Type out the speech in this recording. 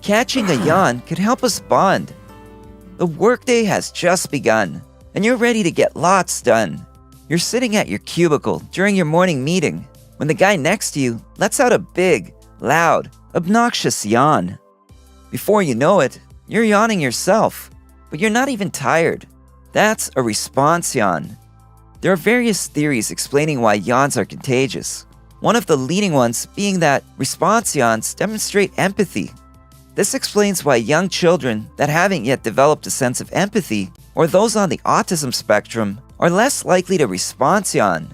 Catching a yawn could help us bond. The workday has just begun, and you're ready to get lots done. You're sitting at your cubicle during your morning meeting when the guy next to you lets out a big, loud, obnoxious yawn. Before you know it, you're yawning yourself, but you're not even tired. That's a response yawn. There are various theories explaining why yawns are contagious. One of the leading ones being that response yawns demonstrate empathy. This explains why young children that haven't yet developed a sense of empathy, or those on the autism spectrum, are less likely to response yawn.